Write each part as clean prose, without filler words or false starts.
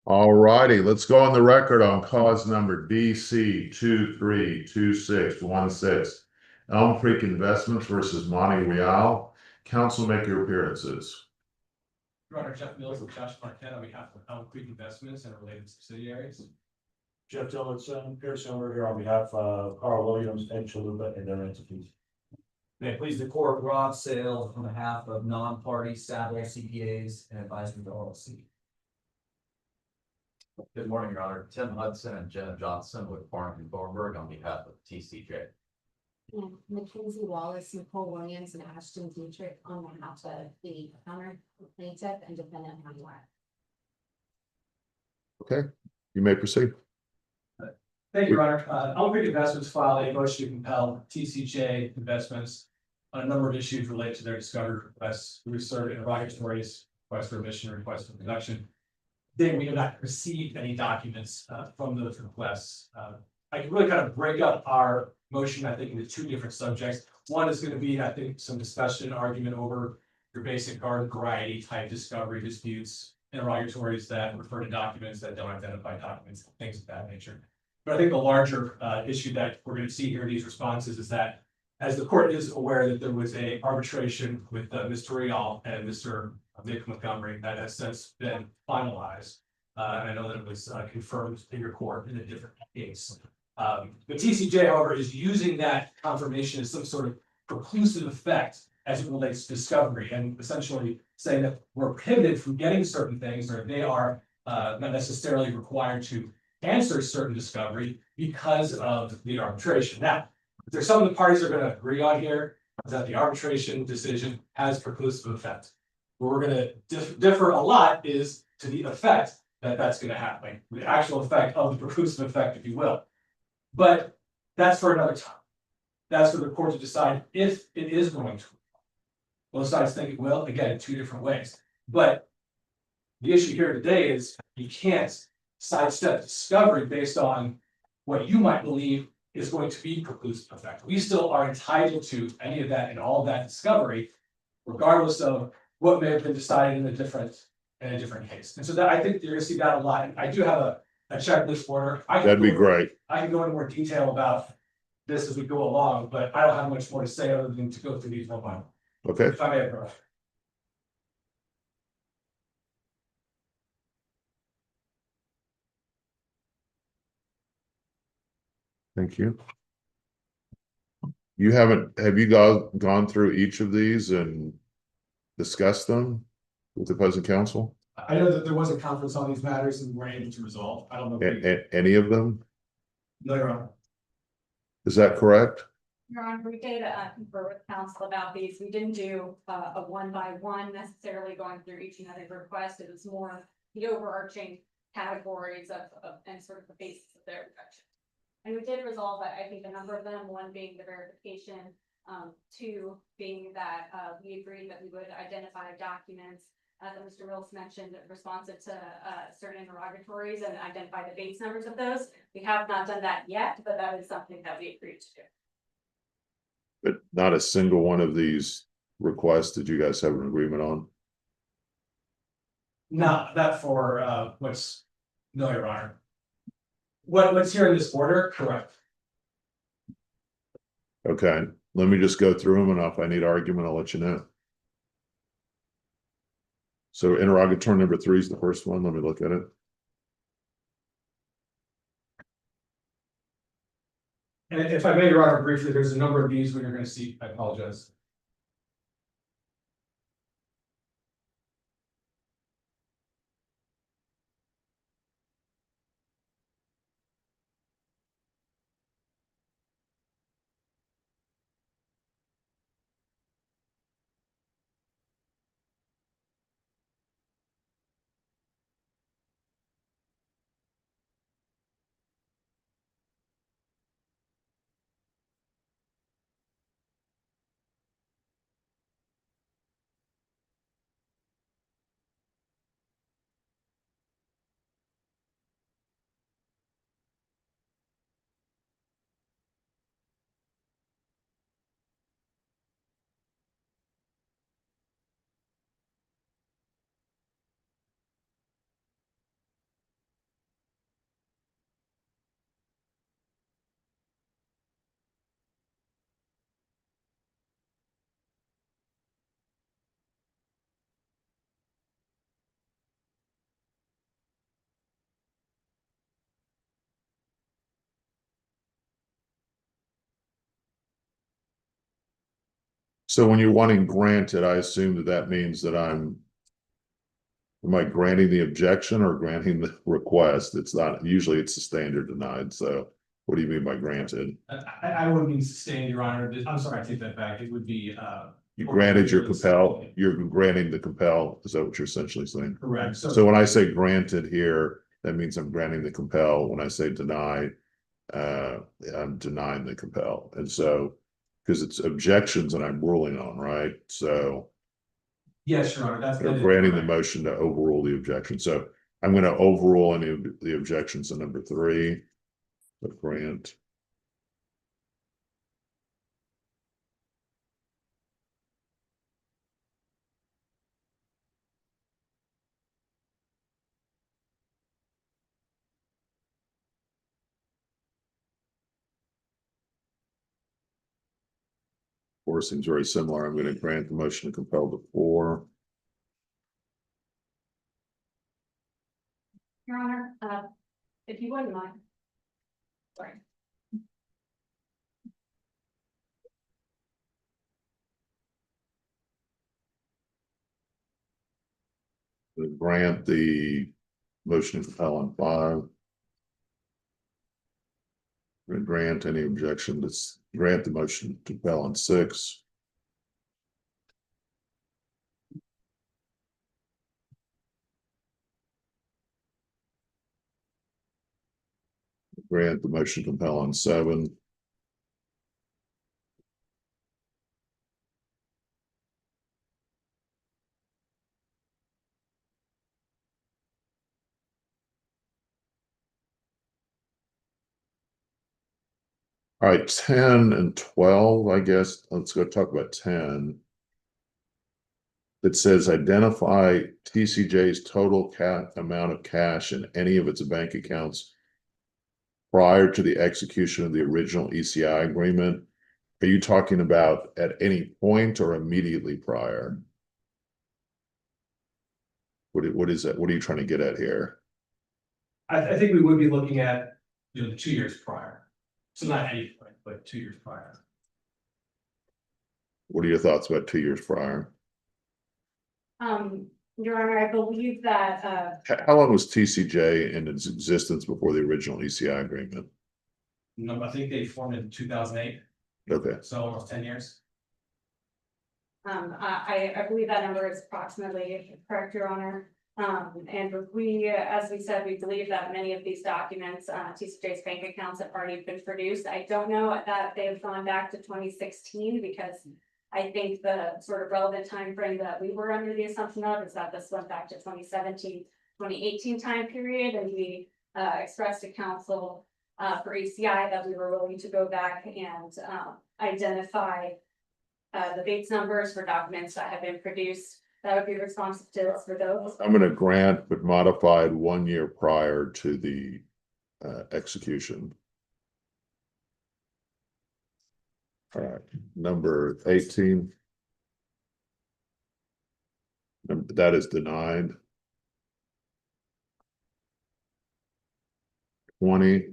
All righty, let's go on the record on cause number DC 232616, Elm Creek Investments versus Monte Real. Council, make your appearances. Your Honor, Jeff Mills and Josh Marquette on behalf of Elm Creek Investments and related subsidiaries. Jeff Tillotson, Pearson over here on behalf of Carl Williams and Chalupa and their entities. May it please the court, Rob Sale on behalf of non-party Saddle CPAs and Advisory LLC. Good morning, Your Honor. Tim Hudson and Jenna Johnson with Farmington Thornburg on behalf of TCJ. And Mackenzie Wallace, Nicole Williams, and Ashton Dietrich on behalf of the counter plaintiff and defendant Honeywell. Okay, you may proceed. Thank you, Your Honor. Elm Creek Investments filed a motion to compel TCJ Investments on a number of issues related to their discovery requests. We served interrogatories, request for admission, request for production. We have not received any documents from those requests. I can really kind of break up our motion, I think, into two different subjects. One is going to be, I think, some discussion, argument over your basic garden variety type discovery disputes, interrogatories that refer to documents that don't identify documents, things of that nature. But I think the larger issue that we're going to see here in these responses is that, as the court is aware that there was a arbitration with Mr. Real and Mr. Nick Montgomery that has since been finalized. And I know that it was confirmed in your court in a different case. The TCJ, however, is using that confirmation as some sort of preclusive effect as it relates to discovery, and essentially saying that we're prohibited from getting certain things, or they are not necessarily required to answer certain discovery because of the arbitration. Now, if there's something the parties are going to agree on here, is that the arbitration decision has preclusive effect. Where we're going to differ a lot is to the effect that that's going to happen, the actual effect of the preclusive effect, if you will. But that's for another time. That's for the court to decide if it is going to. Both sides think it will, again, in two different ways. But the issue here today is you can't sidestep discovery based on what you might believe is going to be preclusive effect. We still are entitled to any of that and all of that discovery, regardless of what may have been decided in a different case. And so that I think you're going to see that a lot. I do have a checklist order. That'd be great. I can go into more detail about this as we go along, but I don't have much more to say other than to go through these one by one. Okay, If I may have. thank you. Have you guys gone through each of these and discussed them with the opposing counsel? I know that there was a conference on these matters and we're able to resolve. I don't know. Any of them? No, Your Honor. Is that correct? Your Honor, we did confer with counsel about these. We didn't do a one by one necessarily going through each and every request. It was more the overarching categories of and sort of the basis of their objection. And we did resolve, I think, a number of them, one being the verification, two being that we agreed that we would identify documents that Mr. Mills mentioned responsive to certain interrogatories and identify the base numbers of those. We have not done that yet, but that is something that we agreed to do. But not a single one of these requests did you guys have an agreement on? Not that for no, Your Honor. What's here in this order, correct? Okay, let me just go through them, and if I need argument, I'll let you know. So interrogatory number 3 is the first one. Let me look at it. And if I may, Your Honor, briefly, there's a number of these we're going to see. I apologize. So when you're wanting granted, I assume that that means that am I granting the objection or granting the request? It's not, usually it's the standard denied, so what do you mean by granted? I wouldn't mean sustained, Your Honor. I'm sorry, I take that back. It would be, You granted your compel, you're granting the compel, is that what you're essentially saying? correct. So when I say granted here, that means I'm granting the compel. When I say deny, I'm denying the compel. And so, because it's objections and I'm ruling on, right? So Yes, Your Honor, that they're is granting the correct. motion to overrule the objection. So I'm going to overrule any of the objections to number 3. The grant. Four seems very similar. I'm going to grant the motion to compel the 4. Your Honor, if you wouldn't mind. Sorry. Grant the motion to compel on 5. Grant any objection to grant the motion to compel on 6. Grant the motion to compel on 7. All right, 10 and 12, I guess. Let's go talk about 10. It says identify TCJ's total amount of cash in any of its bank accounts prior to the execution of the original ECI agreement. Are you talking about at any point or immediately prior? What is that? What are you trying to get at here? I think we would be looking at, the 2 years prior. So not any point, but 2 years prior. What are your thoughts about 2 years prior? Your Honor, I believe that, How long was TCJ in its existence before the original ECI agreement? No, I think they formed in 2008, Okay, so almost 10 years. I believe that number is approximately correct, Your Honor. And we, as we said, we believe that many of these documents, TCJ's bank accounts have already been produced. I don't know that they've gone back to 2016 because I think the sort of relevant time frame that we were under the assumption of is that this went back to 2017, 2018 time period, and we expressed to council for ACI that we were willing to go back and identify the Bates numbers for documents that have been produced. That would be responsive to us for those. I'm going to grant, but modified 1 year prior to the execution. All right, number 18. That is denied. 20.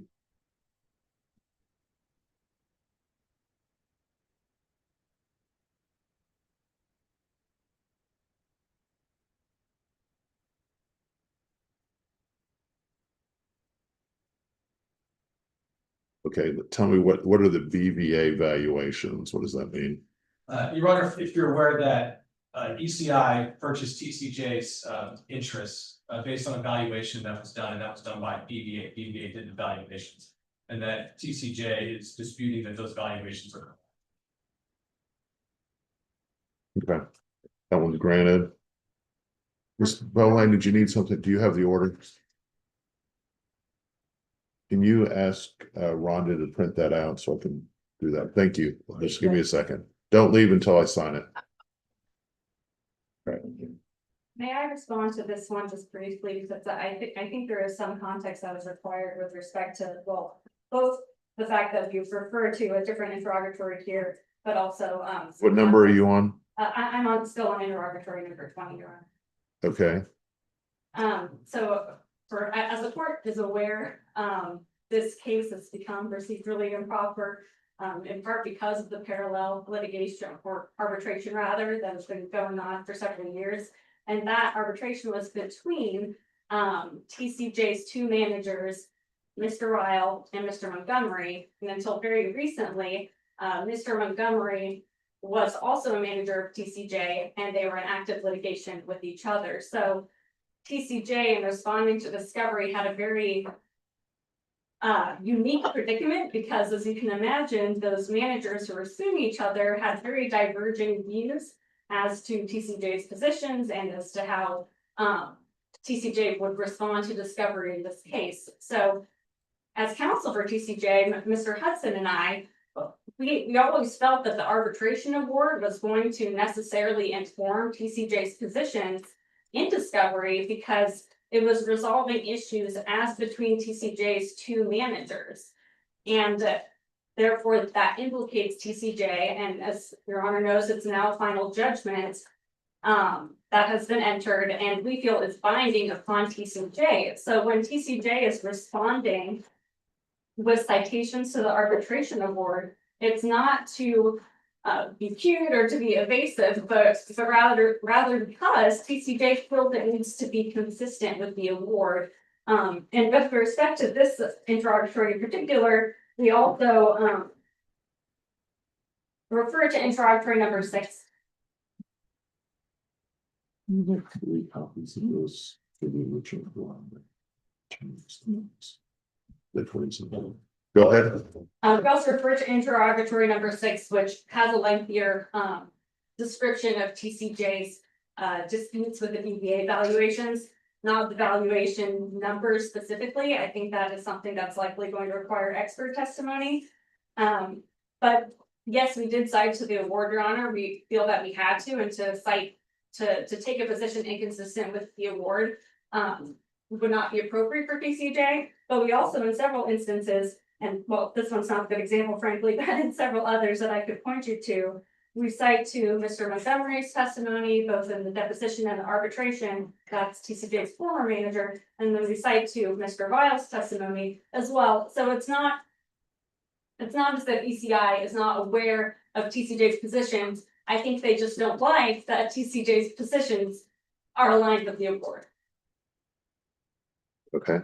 Okay, but tell me what are the BVA valuations? What does that mean? Your Honor, if you're aware that ECI purchased TCJ's interests based on a valuation that was done, and that was done by BVA. BVA did the valuations, and that TCJ is disputing that those valuations are. Okay, that one's granted. Ms. Bowen, did you need something? Do you have the order? Can you ask Rhonda to print that out so I can do that? Thank you. Just give me a second. Don't leave until I sign it. All right. May I respond to this one just briefly, because I think there is some context that was required with respect to, well, both the fact that you've referred to a different interrogatory here, but also What number are you on? I'm still on interrogatory number 20, Your Honor. Okay, So as the court is aware, this case has become procedurally improper. in part because of the parallel litigation or arbitration rather, that has been going on for several years. And that arbitration was between, TCJ's two managers, Mr. Ryle and Mr. Montgomery, and until very recently, Mr. Montgomery was also a manager of TCJ, and they were in active litigation with each other. So TCJ, in responding to discovery, had a very unique predicament, because as you can imagine, those managers who were suing each other had very diverging views as to TCJ's positions and as to how TCJ would respond to discovery in this case. So as counsel for TCJ, Mr. Hudson and I, we always felt that the arbitration award was going to necessarily inform TCJ's positions in discovery, because it was resolving issues as between TCJ's two managers. And therefore, that implicates TCJ, and as Your Honor knows, it's now a final judgment that has been entered, and we feel is binding upon TCJ. So when TCJ is responding with citations to the arbitration award, it's not to be cute or to be evasive, but rather because TCJ feels it needs to be consistent with the award. And with respect to this interrogatory in particular, we also refer to interrogatory number 6. You have 3 copies of those for the original one. The 27. Go ahead. We also refer to interrogatory number 6, which has a lengthier description of TCJ's disputes with the BVA valuations, not the valuation numbers specifically. I think that is something that's likely going to require expert testimony. But yes, we did cite to the award, Your Honor. We feel that we had to, and to cite to take a position inconsistent with the award would not be appropriate for TCJ. But we also, in several instances, and well, this one's not a good example, frankly, but in several others that I could point you to, we cite to Mr. Montgomery's testimony, both in the deposition and the arbitration, that's TCJ's former manager, and then we cite to Mr. Vile's testimony as well. So it's not as if ECI is not aware of TCJ's positions. I think they just don't like that TCJ's positions are aligned with the award. Okay.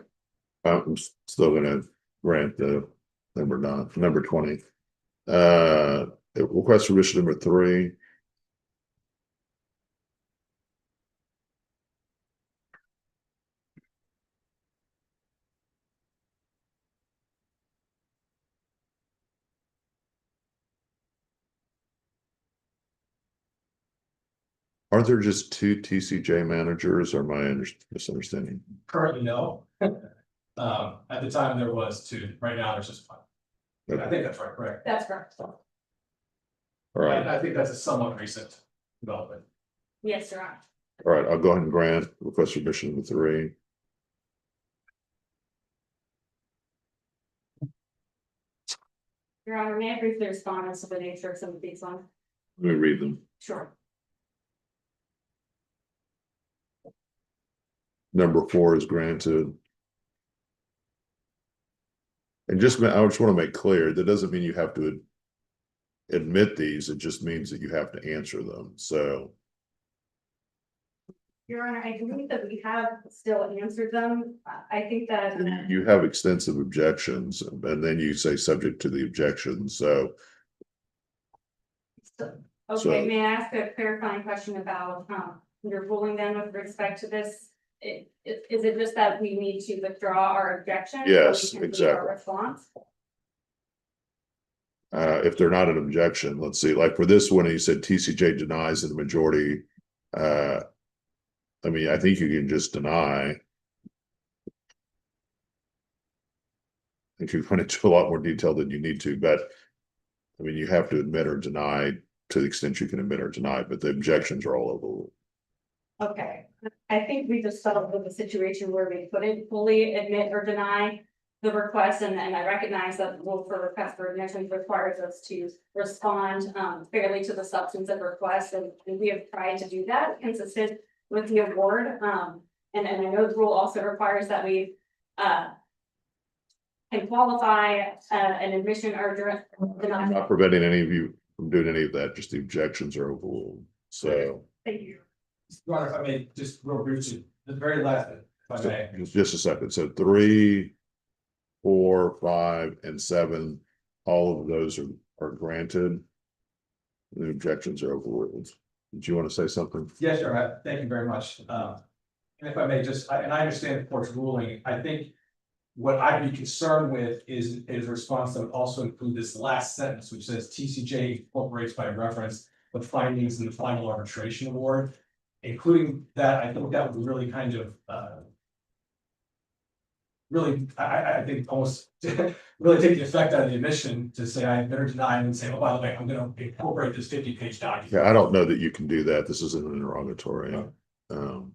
I'm still gonna grant the number 20. Request revision number 3. Aren't there just 2 TCJ managers, or am I misunderstanding? Currently, no. At the time, there was 2. Right now, there's just 1. I think that's right, correct? That's correct. All right, I think that's a somewhat recent development. Yes, Your Honor. all right, I'll go ahead and grant request revision number 3. Your Honor, may I briefly respond as to the nature of some of these ones? Let me read them. Sure. Number 4 is granted. And I just want to make clear, that doesn't mean you have to admit these, it just means that you have to answer them, so. Your Honor, I believe that we have still answered them. I think that. You have extensive objections, and then you say subject to the objections, so. Okay, may I ask a clarifying question about your ruling then with respect to this? Is it just that we need to withdraw our objection? Yes, so we can leave exactly. our response? If they're not an objection, let's see, like for this one, he said TCJ denies in the majority. I mean, I think you can just deny. I think you've gone into a lot more detail than you need to, but I mean, you have to admit or deny to the extent you can admit or deny, but the objections are all over. Okay, I think we just settled with a situation where we couldn't fully admit or deny the request, and I recognize that the rule for request for admission requires us to respond fairly to the substance of request, and we have tried to do that consistent with the award. And I know the rule also requires that we can qualify, an admission or I'm deny. not preventing any of you from doing any of that, just the objections are overruled. So Thank you. Your Honor, if I may, just real briefly, the very last, if I may. just a second. So 3, 4, 5, and 7, all of those are granted. The objections are overruled. Did you want to say something? Yes, sir. Thank you very much. And if I may just, and I understand the court's ruling, I think what I'd be concerned with is a response that would also include this last sentence, which says TCJ incorporates by reference the findings in the final arbitration award. Including that, I think that would really kind of, really, I think almost really take the effect out of the admission to say I better deny and say, oh, by the way, I'm gonna incorporate this 50-page document. Yeah, I don't know that you can do that. This isn't an interrogatory. All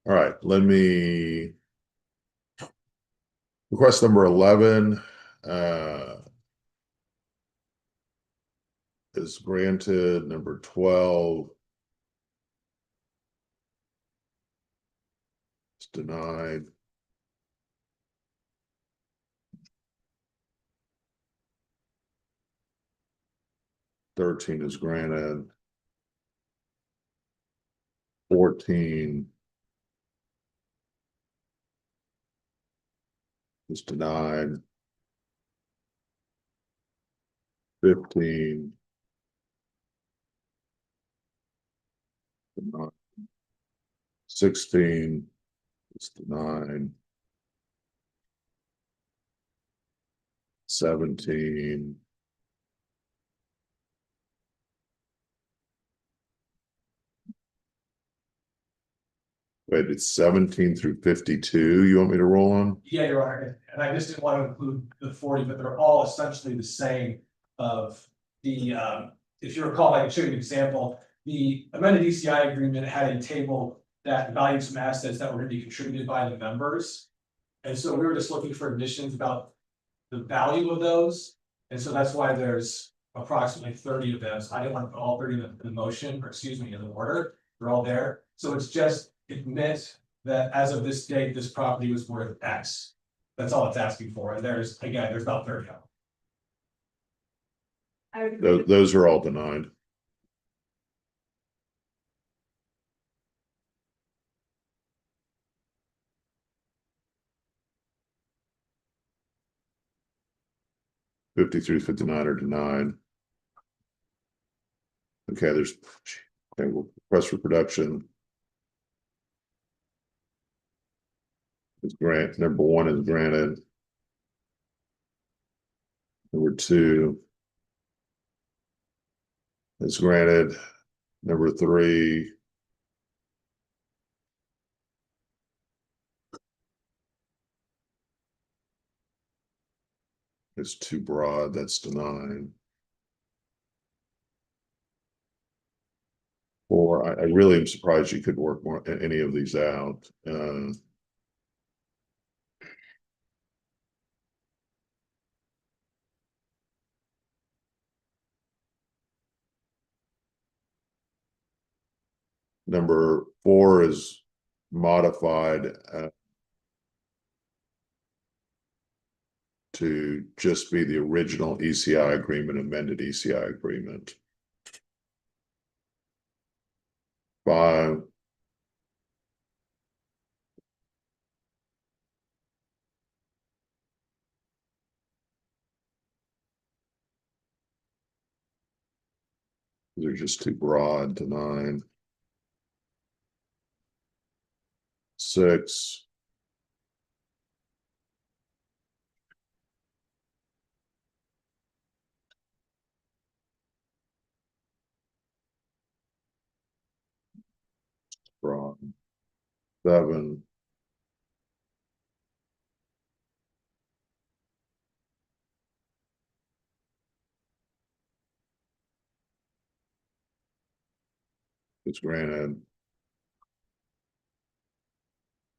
right, let me. Request number 11, is granted. Number 12 is denied. Thirteen is granted. 14 is denied. 15 denied. 16 is denied. 17 wait, it's 17 through 52 you want me to roll on? Yeah, Your Honor, and I just didn't want to include the 40, but they're all essentially the same of the, if you recall, I can show you an example. The amended ECI agreement had a table that valued some assets that were going to be contributed by the members. And so we were just looking for additions about the value of those. And so that's why there's approximately 30 of them. So I didn't want to put all 30 in the motion, or excuse me, in the order. They're all there. So it's just admit that as of this date, this property was worth X. That's all it's asking for. And there's about 30 of them. I would agree. Those are all denied. (53) 59 are denied. Okay, there's request for production. Is grant number 1 is granted. Number 2 is granted. Number 3 is too broad. That's denied. 4, I really am surprised you could work any of these out. Number 4 is modified to just be the original ECI agreement, amended ECI agreement. 5 they're just too broad. To 9 6 broad. 7 is granted.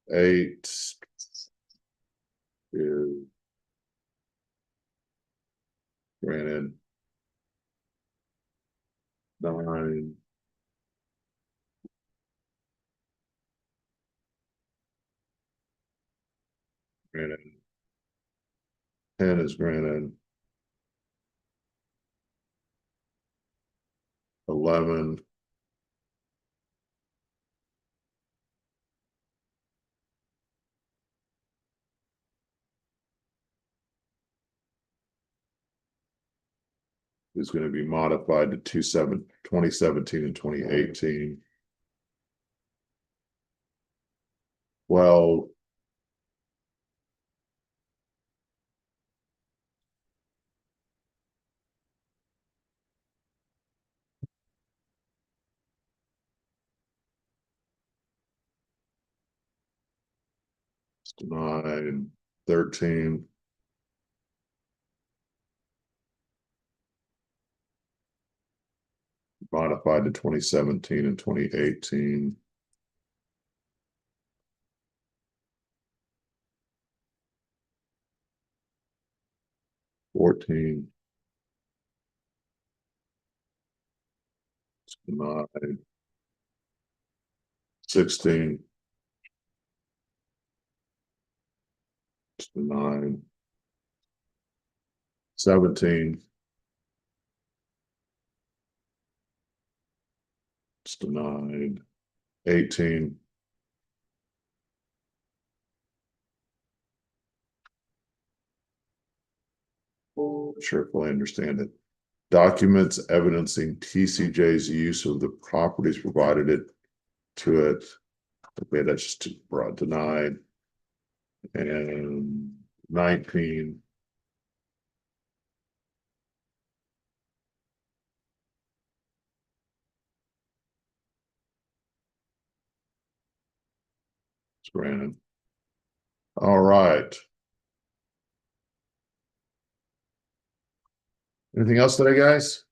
8 is granted. 9 granted. Granted. 10 is granted. 11. Is going to be modified to 2017 and 2018. Well. It's denied 13. Modified to 2017 and 2018. Fourteen. It's denied. 16. It's denied. 17. It's denied. 18. Sure, if I understand it. Documents evidencing TCJ's use of the properties provided it to it. Okay, that's just broad denied. And 19. It's granted. All right. Anything else today, guys?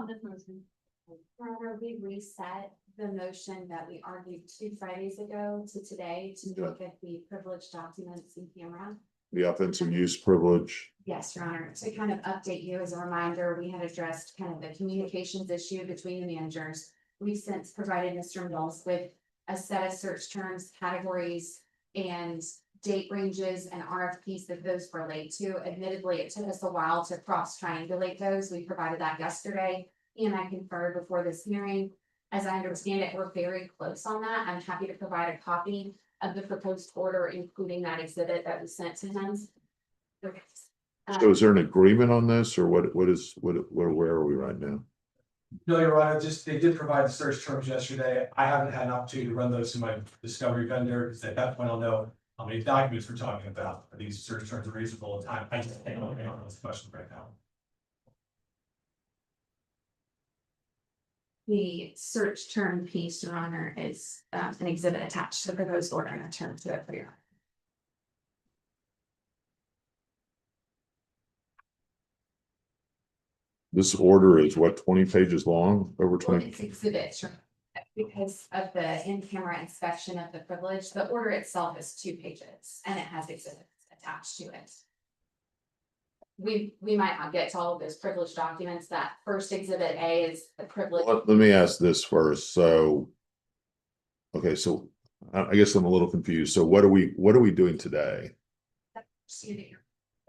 This motion. Remember, we reset the motion that we argued 2 Fridays ago to today to look at the privileged documents in camera. The offensive use privilege. Yes, Your Honor, to kind of update you as a reminder, we had addressed kind of the communications issue between the managers. We've since provided Mr. Mills with a set of search terms, categories, and date ranges and RFPs that those relate to. Admittedly, it took us a while to cross triangulate those. We provided that yesterday, and I conferred before this hearing. As I understand it, we're very close on that. I'm happy to provide a copy of the proposed order, including that exhibit that was sent to him. Okay. So is there an agreement on this or where are we right now? No, Your Honor, just, they did provide the search terms yesterday. I haven't had an opportunity to run those to my discovery vendor, because at that point I'll know how many documents we're talking about. Are these search terms reasonable in time? I just can't answer this question right now. The search term piece, Your Honor, is an exhibit attached to the proposed order and a term to it for your. This order is what, 20 pages long, over Well, 20? it's exhibits, because of the in-camera inspection of the privilege, the order itself is 2 pages and it has exhibits attached to it. We might not get to all of those privileged documents. That first exhibit A is the privilege. Let me ask this first. So. Okay, so I guess I'm a little confused. So what are we doing today?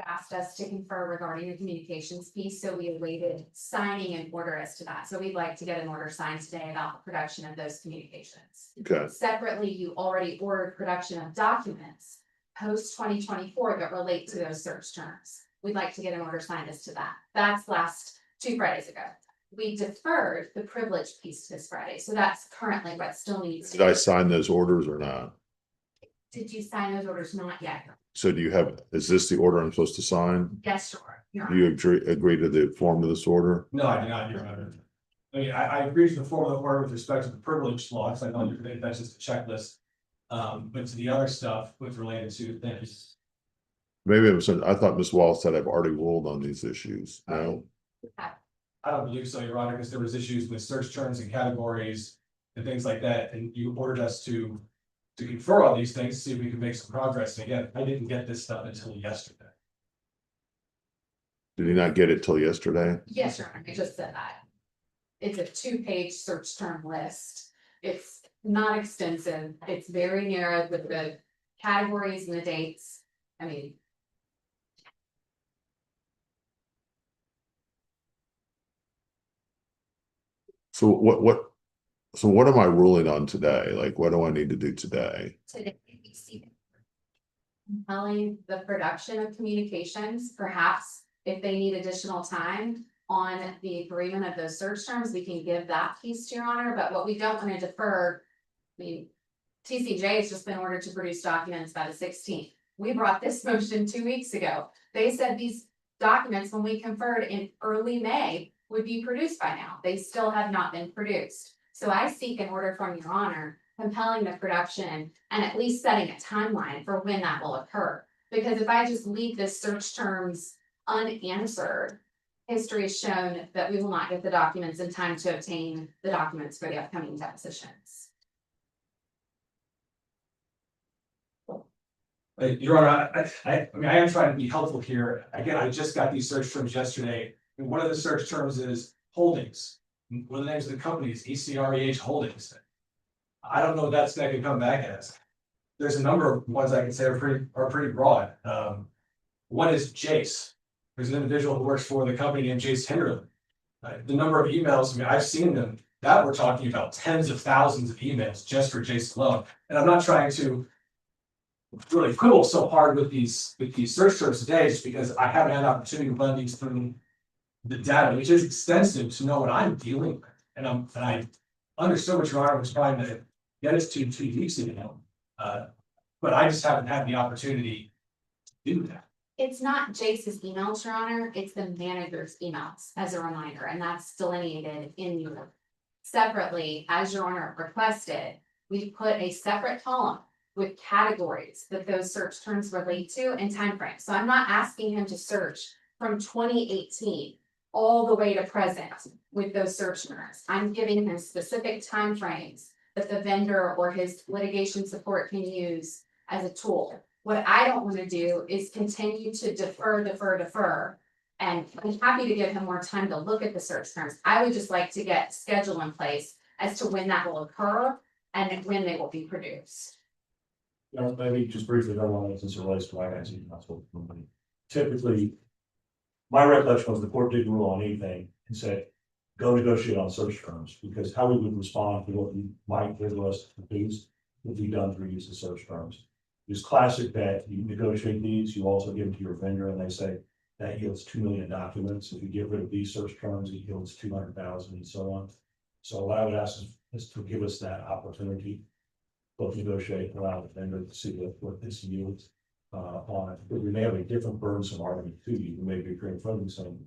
Asked us to confer regarding the communications piece, so we awaited signing an order as to that. So we'd like to get an order signed today about the production of those communications. Okay, Separately, you already ordered production of documents post 2024 that relate to those search terms. We'd like to get an order signed as to that. That's last 2 Fridays ago. We deferred the privilege piece to this Friday, so that's currently what still needs. did I sign those orders or not? Did you sign those orders? Not yet. So is this the order I'm supposed to sign? Yes, sure. Do you agree to the form of this order? No, I do not, Your Honor. I mean, I agree to the form of the order with respect to the privilege laws. I know that's just a checklist. But to the other stuff with related to things. Maybe I thought Ms. Wallace said I've already ruled on these issues. No, I don't believe so, Your Honor, because there was issues with search terms and categories and things like that, and you ordered us to confer on these things, see if we can make some progress. And again, I didn't get this stuff until yesterday. did he not get it till yesterday? Yes, Your Honor, I just said that. It's a 2-page search term list It's not extensive, it's very narrow with the categories and the dates. I mean, So what am I ruling on today? Like, what do I need to do today? today we see compelling the production of communications, perhaps if they need additional time on the agreement of those search terms, we can give that piece to your honor, but what we don't want to defer. I mean, TCJ has just been ordered to produce documents by the 16th. We brought this motion 2 weeks ago. They said these documents, when we conferred in early May, would be produced by now. They still have not been produced. So I seek an order from your honor compelling the production and at least setting a timeline for when that will occur. Because if I just leave this search terms unanswered, history has shown that we will not get the documents in time to obtain the documents for the upcoming depositions. Your Honor, I mean, I am trying to be helpful here. Again, I just got these search terms yesterday. And one of the search terms is holdings. One of the names of the company is ECREH Holdings. I don't know what that's going to come back as. There's a number of ones I can say are pretty broad. One is Jace. There's an individual who works for the company named Jace Henderland. The number of emails, I mean, I've seen them that we're talking about tens of thousands of emails just for Jace alone. And I'm not trying to really quibble so hard with these search terms today, just because I haven't had an opportunity to run these through the data, which is extensive, to know what I'm dealing with. And I understood what your Honor was trying to get us to 2 weeks ago. But I just haven't had the opportunity to do that. It's not Jace's emails, your honor, it's the manager's emails as a reminder, and that's delineated in your. Separately, as your honor requested, we put a separate column with categories that those search terms relate to and timeframes. So I'm not asking him to search from 2018 all the way to present with those search terms. I'm giving him specific timeframes that the vendor or his litigation support can use as a tool. What I don't want to do is continue to defer. And I'm happy to give him more time to look at the search terms. I would just like to get schedule in place as to when that will occur and when they will be produced. Maybe just briefly, I don't want to, since it relates to my answer, typically. My recollection was the court didn't rule on anything and said, go negotiate on search terms, because how we would respond to what you might give us to produce would be done through use of search terms. It's classic that you negotiate these, you also give them to your vendor and they say that yields 2 million documents. If you get rid of these search terms, it yields 200,000 and so on. So what I would ask is to give us that opportunity, both negotiate and allow the vendor to see what this yields on it. But we may have a different burdensome argument to you. We may be agreeing from saying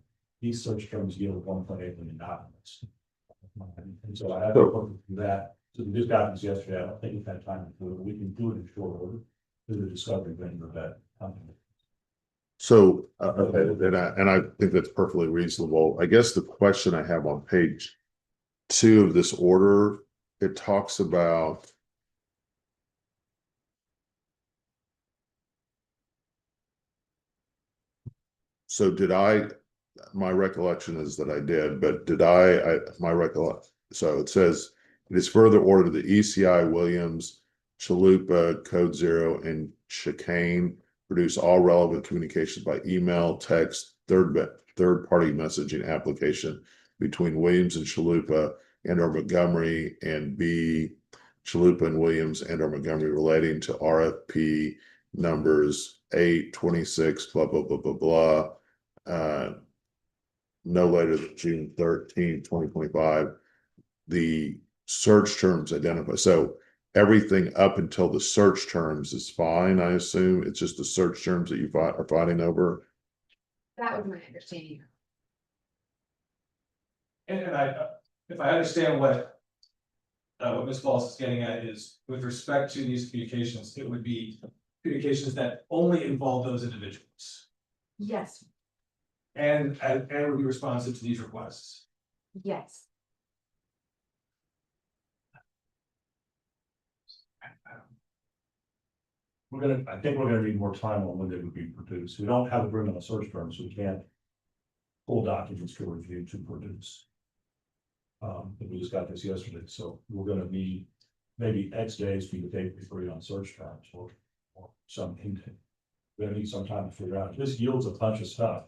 these search terms yield 1.8 million documents. And so I have to work through that. So we just got this yesterday. I don't think we've had time to do it. We can do it in short order through the discovery vendor of that company. So, and I think that's perfectly reasonable. I guess the question I have on page 2 of this order, it talks about. So my recollection is that I did, but so it says, it is further ordered that ECI Williams, Chalupa, Code Zero, and Chicane produce all relevant communications by email, text, third-party messaging application between Williams and Chalupa and or Montgomery, and B, Chalupa and Williams and or Montgomery relating to RFP numbers 826, blah, blah, blah, blah, blah. No later than June 13, 2025. The search terms identify. So everything up until the search terms is fine, I assume. It's just the search terms that you are fighting over. That was my understanding. And if I understand what Ms. Wallace is getting at is, with respect to these communications, it would be communications that only involve those individuals. Yes, And would be responsive to these requests. yes. I think we're gonna need more time on when they would be produced. We don't have agreement on search terms, so we can't pull documents to review to produce. And we just got this yesterday, so we're gonna need maybe X days for you to take before you're on search terms or some intake. We're gonna need some time to figure out, this yields a bunch of stuff.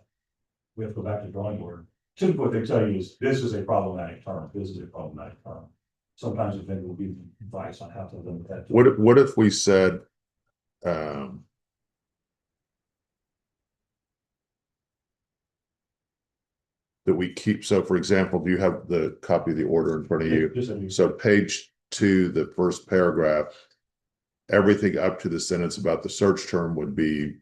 We have to go back to the drawing board. Typically, what they tell you is, this is a problematic term, this is a problematic term. Sometimes the vendor will give you advice on how to limit that. What if we said, that we keep, so for example, do you have the copy of the order in front of you? Just a- So page 2, the first paragraph, everything up to the sentence about the search term would be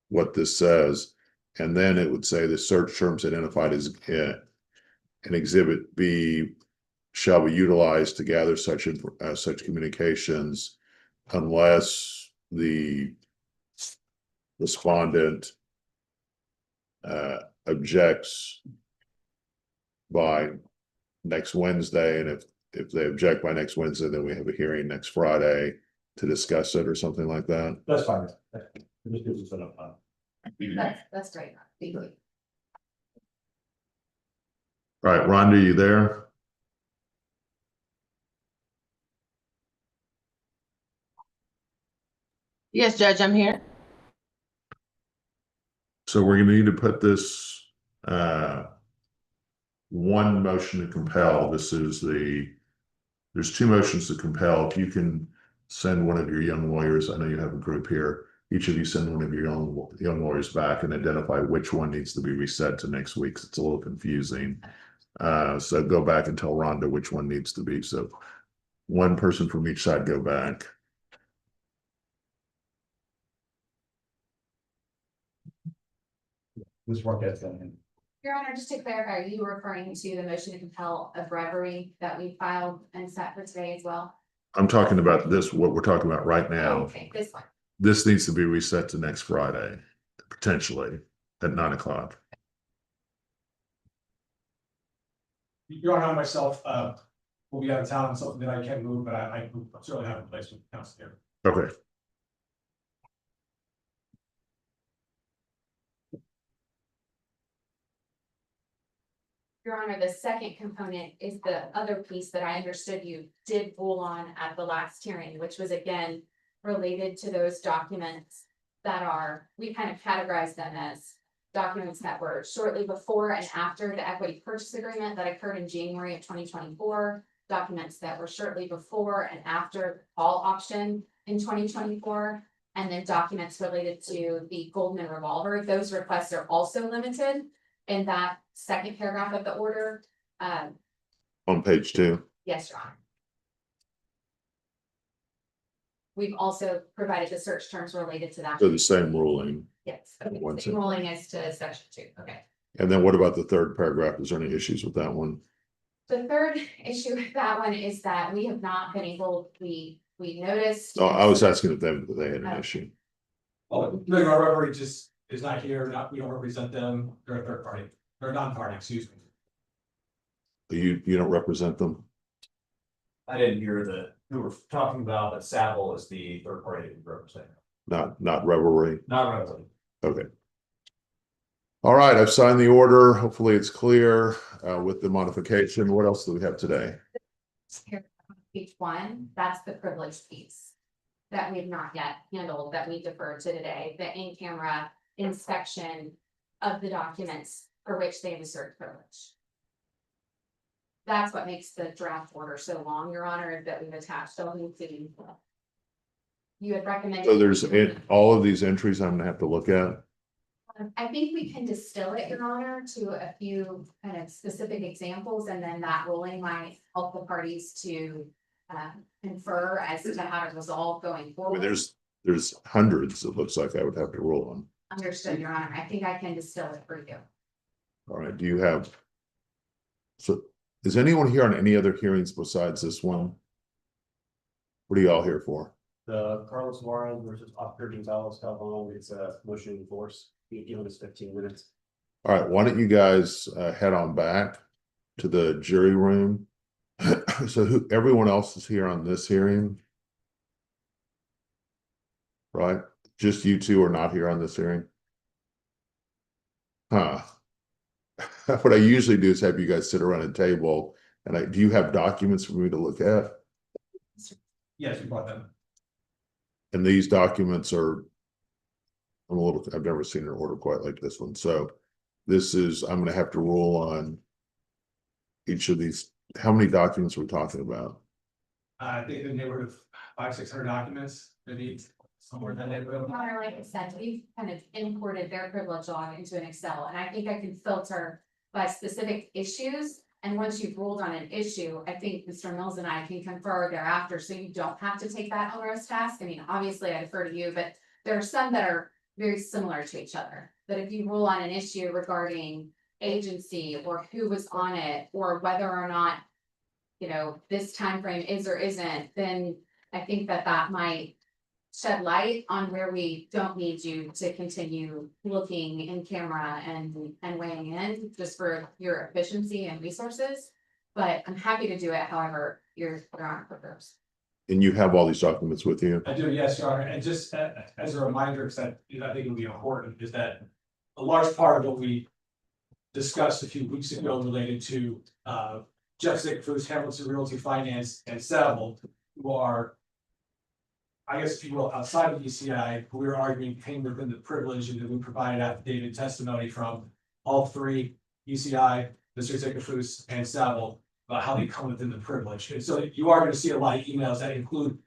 what this says. And then it would say the search terms identified as in Exhibit B shall be utilized to gather such communications unless the respondent objects by next Wednesday, and if they object by next Wednesday, then we have a hearing next Friday to discuss it or something like that. That's fine. It just gives us enough time. That's great. Thank you. All right, Rhonda, you there? Yes, Judge, I'm here. So we're gonna need to put this one motion to compel. This is there's 2 motions to compel. If you can send one of your young lawyers, I know you have a group here. Each of you send one of your young lawyers back and identify which one needs to be reset to next week. It's a little confusing. So go back and tell Rhonda which one needs to be. So one person from each side go back. This work that's going in. Your Honor, just to clarify, are you referring to the motion to compel of reverie that we filed and set for today as well? I'm talking about this, what we're talking about right now. Okay, this one. This needs to be reset to next Friday, potentially at 9 o'clock. Your Honor, I myself, will be out of town on something that I can't move, but I certainly have a place with counsel here. Okay. Your Honor, the second component is the other piece that I understood you did rule on at the last hearing, which was again related to those documents that are, we kind of categorize them as documents that were shortly before and after the equity purchase agreement that occurred in January of 2024, documents that were shortly before and after all auction in 2024, and then documents related to the Goldman revolver. Those requests are also limited in that second paragraph of the order. On page 2. Yes, Your Honor. We've also provided the search terms related to that. So the same ruling. Yes, One okay, second. ruling as to section 2, okay. And then what about the third paragraph? Is there any issues with that one? The third issue with that one is that we have not been able, we noticed. Oh, I was asking if they had an issue. Oh, no, our referee just is not here, we don't represent them, they're a third party, they're a non-party, excuse me. You don't represent them? I didn't hear who we're talking about, but Saville is the third party that we represent. Not Revelry? Not really. Okay. All right, I've signed the order. Hopefully it's clear with the modification. What else do we have today? Here, page 1, that's the privilege piece that we have not yet handled, that we deferred to today, the in-camera inspection of the documents for which they have assert privilege. That's what makes the draft order so long, Your Honor, that we've attached all these to. You had recommended. So there's all of these entries I'm gonna have to look at. I think we can distill it, Your Honor, to a few kind of specific examples, and then that ruling might help the parties to confer as to how to resolve going I mean, forward. there's hundreds, it looks like I would have to roll on. Understood, Your Honor. I think I can distill it for you. All right, do you have? So is anyone here on any other hearings besides this one? What are y'all here for? The Carlos Warren versus Oscar Gonzalez Calhoun, it's a motion in force, you give us 15 minutes. All right, why don't you guys head on back to the jury room? So everyone else is here on this hearing? Right? Just you two are not here on this hearing? Huh. What I usually do is have you guys sit around a table And do you have documents for me to look at? Yes, we brought them. And these documents are, I've never seen an order quite like this one, so this is, I'm gonna have to rule on each of these. How many documents are we talking about? I think in the neighborhood of 500-600 documents, maybe somewhere in that neighborhood. Connor, like I said, we've kind of imported their privilege log into an Excel, and I think I can filter by specific issues. And once you've ruled on an issue, I think Mr. Mills and I can confer thereafter, so you don't have to take that onerous task. I mean, obviously I defer to you, but there are some that are very similar to each other. But if you rule on an issue regarding agency or who was on it, or whether or not, you know, this time frame is or isn't, then I think that that might shed light on where we don't need you to continue looking in camera and weighing in, just for your efficiency and resources. But I'm happy to do it however your honor prefers. And you have all these documents with you? I do, yes, Your Honor, and just as a reminder, because I think it would be important, is that a large part of what we discussed a few weeks ago related to Jeff Sickfus, Hamilton Realty Finance, and Settle, who are, I guess, if you will, outside of ECI, who we were arguing came within the privilege, and then we provided affidavit testimony from all three, ECI, Mr. Sickfus, and Settle, about how they come within the privilege. And so you are going to see a lot of emails that include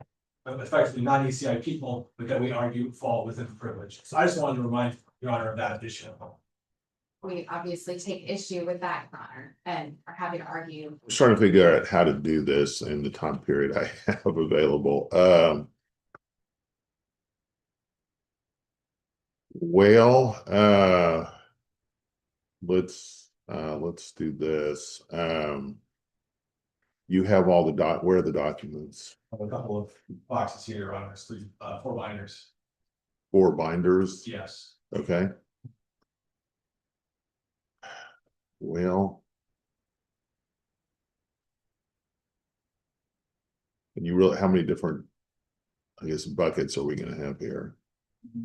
effectively non-ECI people, but that we argue fall within the privilege. So I just wanted to remind Your Honor of that issue. We obviously take issue with that, Your Honor, and are happy to argue. I'm trying to figure out how to do this in the time period I have available. Well, let's do this. You have all the where are the documents? I have a couple of boxes here, Your Honor, 4 binders. 4 binders? Yes. Okay. Well. And you really, how many different, I guess, buckets are we gonna have here? I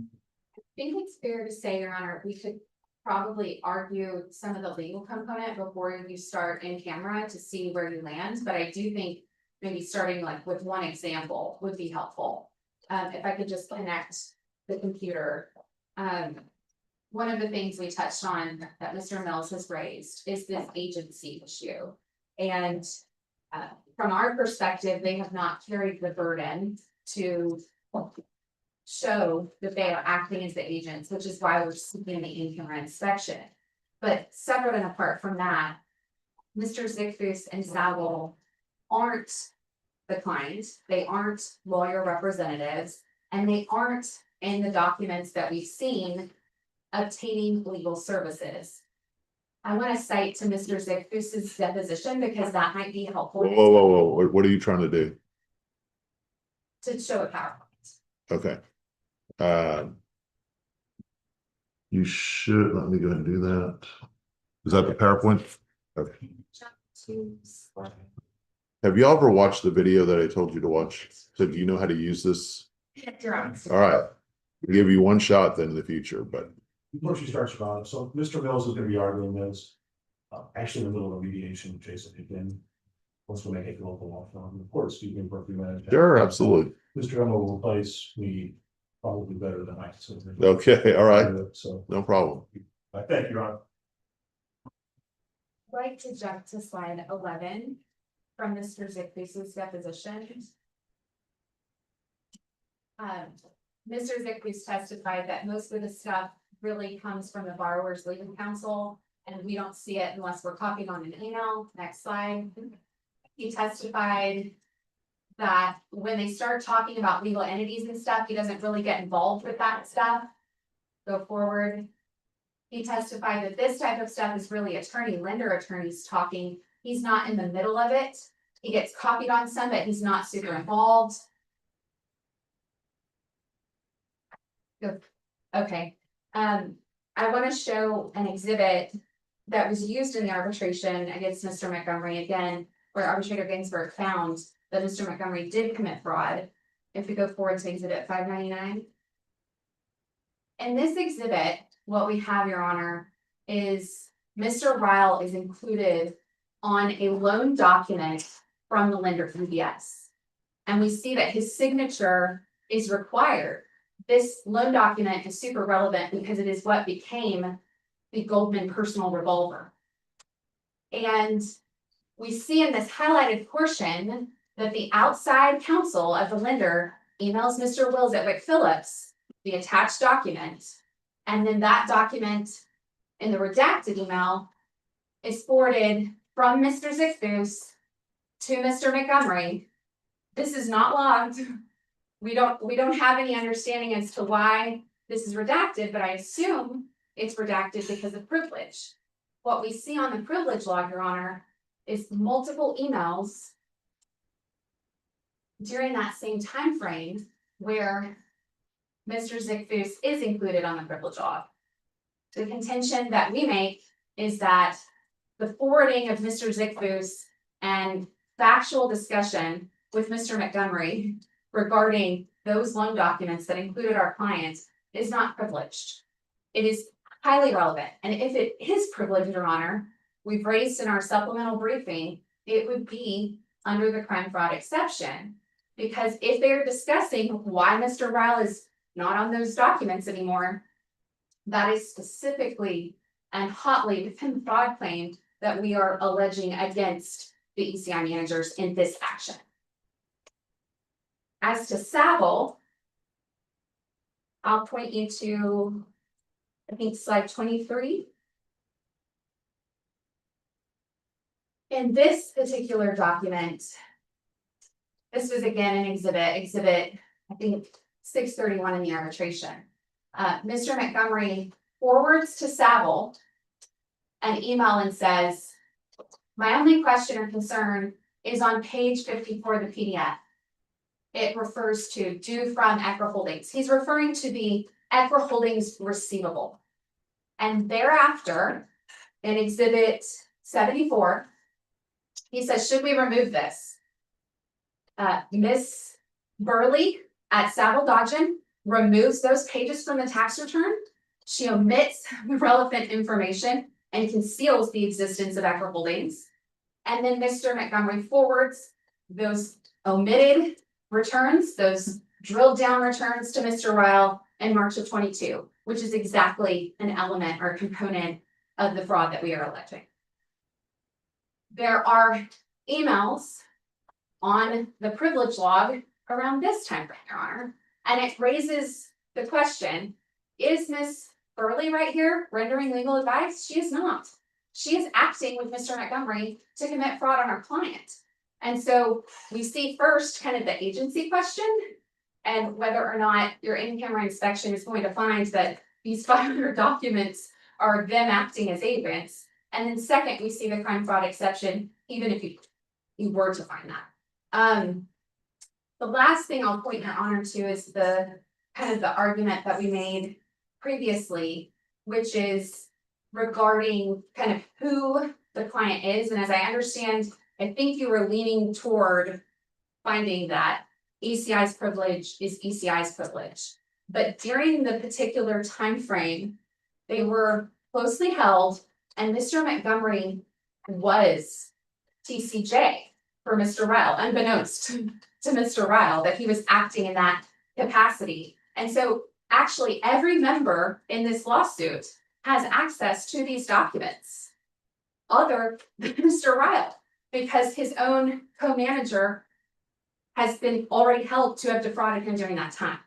think it's fair to say, Your Honor, we could probably argue some of the legal component before you start in camera to see where you land, but I do think maybe starting like with one example would be helpful. If I could just connect the computer. One of the things we touched on that Mr. Mills has raised is this agency issue. And from our perspective, they have not carried the burden to show that they are acting as the agents, which is why we're seeking the in-camera inspection. But separate and apart from that, Mr. Sickfus and Saville aren't the client, they aren't lawyer representatives, and they aren't in the documents that we've seen obtaining legal services. I want to cite to Mr. Sickfus's deposition because that might be helpful. Whoa, what are you trying to do? To show a PowerPoint. Okay. You should, let me go ahead and do that. Is that the PowerPoint? Okay. Have you ever watched the video that I told you to watch? So do you know how to use this? Your Honor. All right. I'll give you one shot then in the future, but Before she starts, Ron, so Mr. Mills is gonna be arguing this. Actually in the middle of mediation, Jason, again. Once we make it local law firm, of course, speaking for a few minutes. sure, absolutely. Mr. Emma will replace me probably better than I can. Okay, all right, So, no problem. I thank you, Ron. I'd like to jump to slide 11 from Mr. Sickfus's deposition. Mr. Sickfus testified that most of the stuff really comes from the borrower's legal counsel, and we don't see it unless we're copied on an email. Next slide. He testified that when they start talking about legal entities and stuff, he doesn't really get involved with that stuff. Go forward. He testified that this type of stuff is really lender attorneys talking. He's not in the middle of it. He gets copied on some, but he's not super involved. Good. Okay. I want to show an exhibit that was used in the arbitration against Mr. Montgomery again, where arbitrator Ginsburg found that Mr. Montgomery did commit fraud. If we go forward to exhibit 599. In this exhibit, what we have, Your Honor, is Mr. Ryle is included on a loan document from the lender UBS. And we see that his signature is required. This loan document is super relevant because it is what became the Goldman personal revolver. And we see in this highlighted portion that the outside counsel of the lender emails Mr. Wills at Wick Phillips the attached document. And then that document in the redacted email is forwarded from Mr. Zickfus to Mr. Montgomery. This is not logged. We don't have any understanding as to why this is redacted, but I assume it's redacted because of privilege. What we see on the privilege log, Your Honor, is multiple emails during that same time frame where Mr. Zickfus is included on the privilege log. The contention that we make is that the forwarding of Mr. Zickfus and factual discussion with Mr. Montgomery regarding those loan documents that included our clients is not privileged. It is highly relevant. And if it is privileged, Your Honor, we've raised in our supplemental briefing, it would be under the crime fraud exception. Because if they're discussing why Mr. Ryle is not on those documents anymore, that is specifically and hotly within the fraud claim that we are alleging against the ECI managers in this action. As to Saville, I'll point you to, I think, slide 23. In this particular document, this was again an exhibit, I think 631 in the arbitration. Mr. Montgomery forwards to Saville an email and says, my only question or concern is on page 54 of the PDF. It refers to due from Equa Holdings. He's referring to the Equa Holdings receivable. And thereafter, in exhibit 74, he says, should we remove this? Miss Burley at Saville Dodgen removes those pages from the tax return. She omits the relevant information and conceals the existence of Equa Holdings. And then Mr. Montgomery forwards those omitted returns, those drilled down returns to Mr. Ryle in March of 22, which is exactly an element or component of the fraud that we are alleging. There are emails on the privilege log around this time frame, Your Honor, and it raises the question, is Miss Burley right here rendering legal advice? She is not. She is acting with Mr. Montgomery to commit fraud on our client. And so we see first kind of the agency question and whether or not your in-camera inspection is going to find that these 500 documents are them acting as agents. And then second, we see the crime fraud exception, even if you were to find that. The last thing I'll point your honor to is the kind of the argument that we made previously, which is regarding kind of who the client is. And as I understand, I think you were leaning toward finding that ECI's privilege is ECI's privilege. But during the particular time frame, they were closely held, and Mr. Montgomery was TCJ for Mr. Ryle, unbeknownst to Mr. Ryle, that he was acting in that capacity. And so actually every member in this lawsuit has access to these documents other than Mr. Ryle, because his own co-manager has been already held to have defrauded him during that time.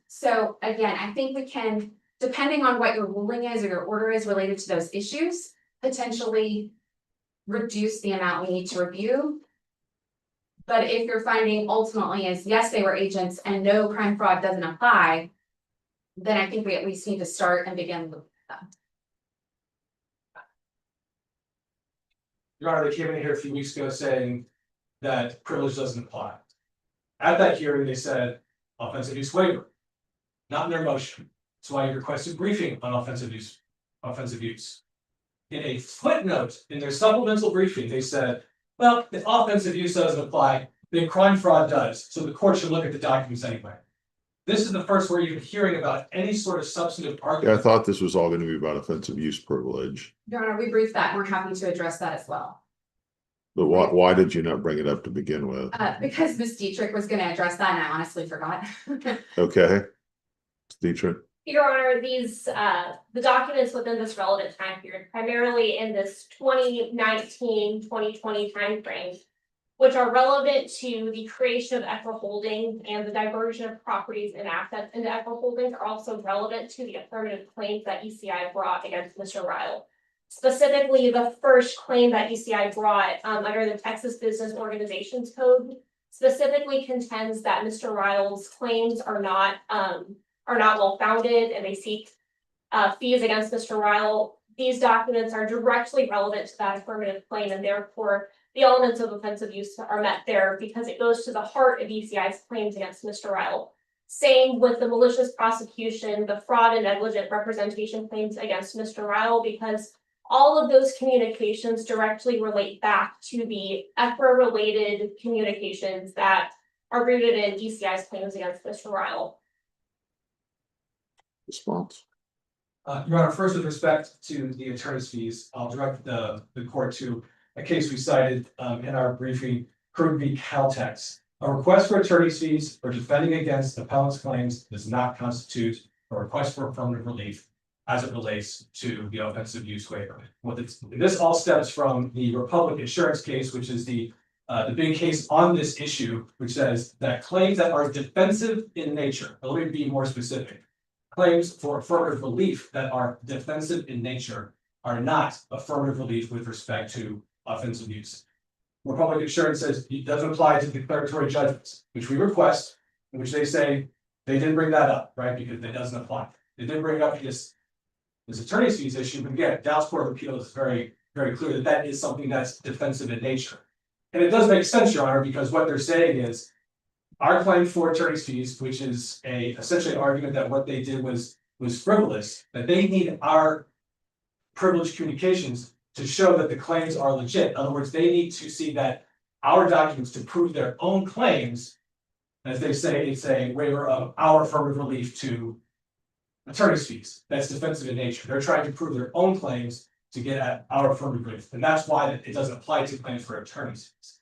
So again, I think we can, depending on what your ruling is or your order is related to those issues, potentially reduce the amount we need to review. But if you're finding ultimately is yes, they were agents and no crime fraud doesn't apply, then I think we at least need to start and begin with that. Your Honor, they came in here a few weeks ago saying that privilege doesn't apply. At that hearing, they said offensive use waiver, not in their motion. That's why you requested briefing on offensive use. In a footnote in their supplemental briefing, they said, well, if offensive use doesn't apply, then crime fraud does. So the court should look at the documents anyway. This is the first where you're hearing about any sort of substantive Yeah, I argument. thought this was all gonna be about offensive use privilege, Your Honor, we briefed that and we're happy to address that as well. but why did you not bring it up to begin with? Because Ms. Dietrich was gonna address that and I honestly forgot. Okay. Dietrich, Your Honor, these, the documents within this relevant time period, primarily in this 2019-2020 timeframe, which are relevant to the creation of Equitable Holdings and the diversion of properties and assets into Equitable Holdings, are also relevant to the affirmative claims that ECI brought against Mr. Ryle. Specifically, the first claim that ECI brought, under the Texas Business Organizations Code specifically contends that Mr. Ryle's claims are not well founded and they seek fees against Mr. Ryle. These documents are directly relevant to that affirmative claim, and therefore the elements of offensive use are met there because it goes to the heart of ECI's claims against Mr. Ryle. Same with the malicious prosecution, the fraud and negligent representation claims against Mr. Ryle, because all of those communications directly relate back to the EFRA-related communications that are rooted in ECI's claims against Mr. Ryle. response. Your Honor, first with respect to the attorney's fees, I'll direct the court to a case we cited in our briefing, Krug v. Caltex. A request for attorney's fees for defending against appellant's claims does not constitute a request for affirmative relief as it relates to the offensive use waiver. This all stems from the Republic Insurance case, which is the big case on this issue, which says that claims that are defensive in nature, let me be more specific. Claims for affirmative relief that are defensive in nature are not affirmative relief with respect to offensive use. Republic Insurance says it doesn't apply to declaratory judgments, which we request, in which they say they didn't bring that up, right? Because it doesn't apply. They didn't bring up this attorney's fees issue, but again, Dallas Court of Appeals is very, very clear that that is something that's defensive in nature. And it does make sense, Your Honor, because what they're saying is our claim for attorney's fees, which is essentially an argument that what they did was frivolous, that they need our privileged communications to show that the claims are legit. In other words, they need to see that our documents to prove their own claims, as they say, it's a waiver of our affirmative relief to attorney's fees. That's defensive in nature. They're trying to prove their own claims to get at our affirmative relief, and that's why it doesn't apply to claims for attorney's fees.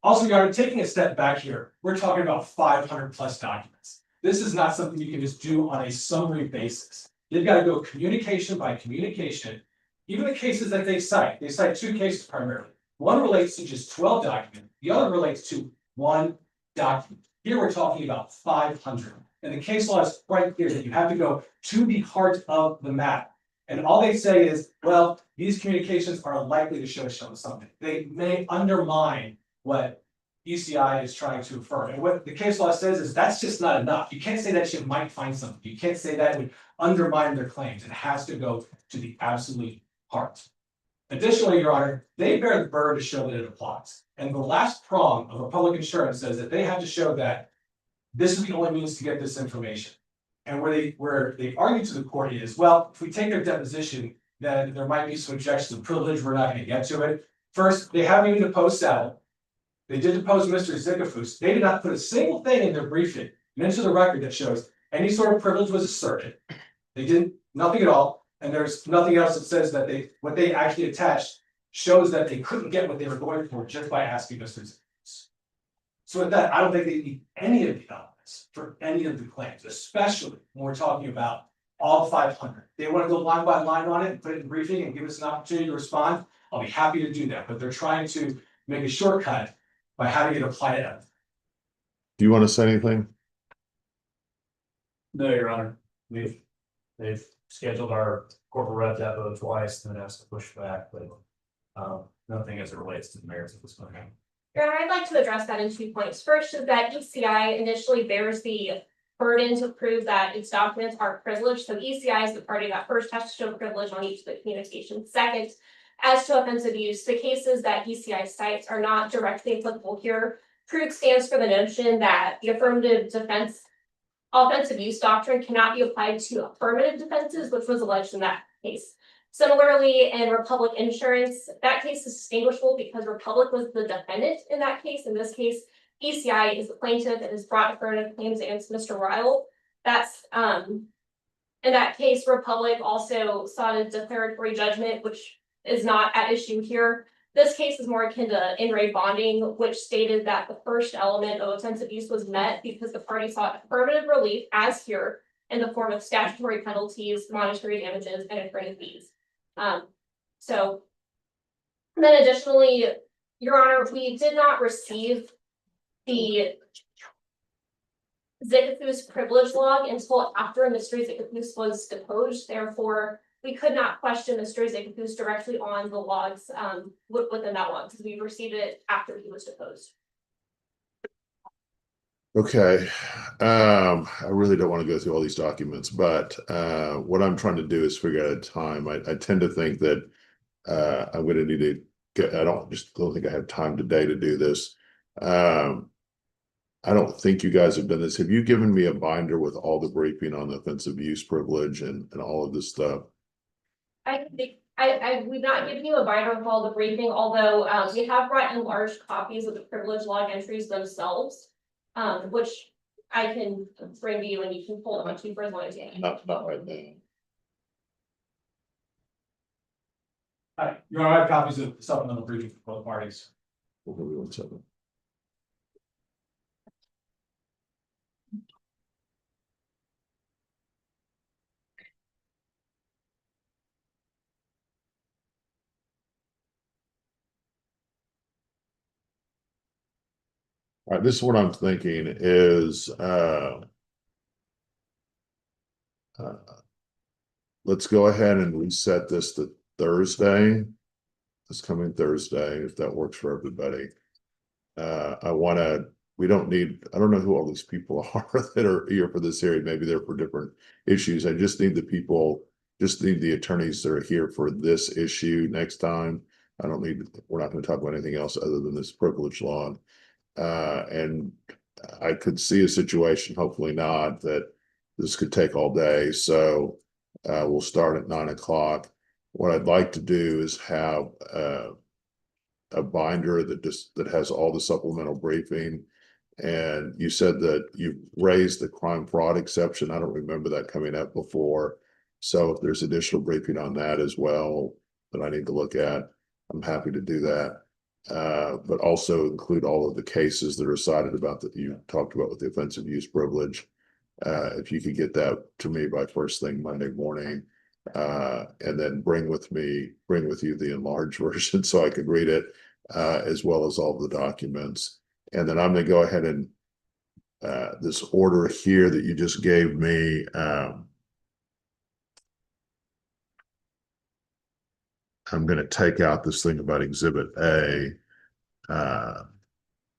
Also, Your Honor, taking a step back here, we're talking about 500 plus documents. This is not something you can just do on a summary basis. You've got to go communication by communication. Even the cases that they cite two cases primarily. One relates to just 12 documents. The other relates to one document. Here we're talking about 500. And the case law is quite clear that you have to go to the heart of the matter. And all they say is, well, these communications are likely to show something. They may undermine what ECI is trying to affirm. And what the case law says is that's just not enough. You can't say that you might find something. You can't say that would undermine their claims. It has to go to the absolute heart. Additionally, Your Honor, they bear the burden to show that it applies. And the last prong of Republic Insurance says that they have to show that this is the only means to get this information. And where they argue to the court is, well, if we take their deposition, then there might be some objections to privilege. We're not going to get to it. First, they haven't even deposed Saddle. They did depose Mr. Zicafus. They did not put a single thing in their briefing into the record that shows any sort of privilege was asserted. They didn't, nothing at all. And there's nothing else that says that what they actually attached shows that they couldn't get what they were going for just by asking Mr. Zicafus. So with that, I don't think they need any of the elements for any of the claims, especially when we're talking about all 500. They want to go line by line on it and put it in briefing and give us an opportunity to respond. I'll be happy to do that, but they're trying to make a shortcut by having it apply to everything. Do you want to say anything? No, Your Honor, they've scheduled our corporate rep depot twice and then asked to push back, but nothing as it relates to the merits of this matter. Your Honor, I'd like to address that in 2 points. First is that ECI initially bears the burden to prove that its documents are privileged. So ECI is the party that first has to show privilege on each of the communications. Second, as to offensive use, the cases that ECI cites are not directly applicable here. Krug stands for the notion that the affirmative defense offensive use doctrine cannot be applied to affirmative defenses, which was alleged in that case. Similarly, in Republic Insurance, that case is distinguishable because Republic was the defendant in that case. In this case, ECI is the plaintiff and has brought affirmative claims against Mr. Ryle. That's, in that case, Republic also sought a declaratory judgment, which is not at issue here. This case is more akin to in re bonding, which stated that the first element of offensive use was met because the party sought affirmative relief as here in the form of statutory penalties, monetary damages, and attorney fees. So then additionally, Your Honor, we did not receive the Zickafoos privilege log until after Mr. Zickafoos was deposed. Therefore, we could not question Mr. Zickafoos directly on the logs within that log because we received it after he was deposed. Okay, I really don't want to go through all these documents, but what I'm trying to do is figure out a time. I tend to think that I'm going to need to get, I don't think I have time today to do this. I don't think you guys have done this. Have you given me a binder with all the briefing on the offensive use privilege and all of this stuff? I think we've not given you a binder of all the briefing, although we have brought in large copies of the privilege log entries themselves, which I can bring to you and you can pull them up to you for as long as you need. Not right now. Hi, Your Honor, I have copies of the supplemental briefing for both parties. Hold on 1 second. All right, this is what I'm thinking is let's go ahead and reset this to Thursday. This coming Thursday, if that works for everybody. We don't need, I don't know who all these people are that are here for this hearing. Maybe they're for different issues. I just need the people, just need the attorneys that are here for this issue next time. I don't need, we're not going to talk about anything else other than this privilege law. And I could see a situation, hopefully not, that this could take all day. So we'll start at 9 o'clock. What I'd like to do is have a binder that has all the supplemental briefing. And you said that you raised the crime fraud exception. I don't remember that coming up before. So if there's additional briefing on that as well that I need to look at, I'm happy to do that. But also include all of the cases that are cited about that you talked about with the offensive use privilege. If you could get that to me by first thing Monday morning, and then bring with you the enlarged version so I could read it, as well as all the documents. And then I'm going to go ahead and this order here that you just gave me. I'm going to take out this thing about Exhibit A,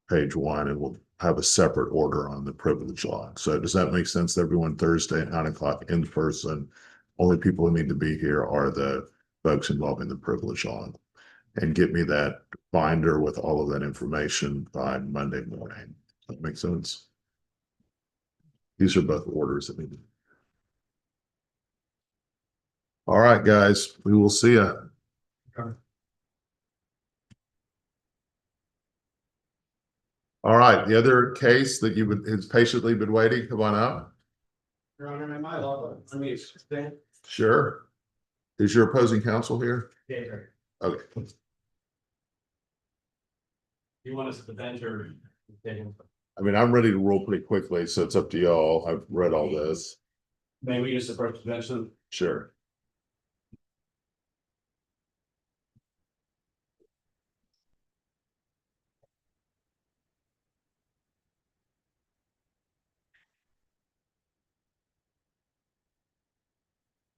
page 1, and we'll have a separate order on the privilege law. So does that make sense to everyone? Thursday at 9 o'clock in person. Only people who need to be here are the folks involving the privilege law. And get me that binder with all of that information by Monday morning. That makes sense. These are both orders that need. All right, guys, we will see you. All right, the other case that has patiently been waiting, come on up. Your Honor, am I allowed to me stand? Sure. Is your opposing counsel here? Yeah. Okay. You want us to the bench or? I mean, I'm ready to roll pretty quickly, so it's up to y'all. I've read all this. May we just approach the bench then? Sure.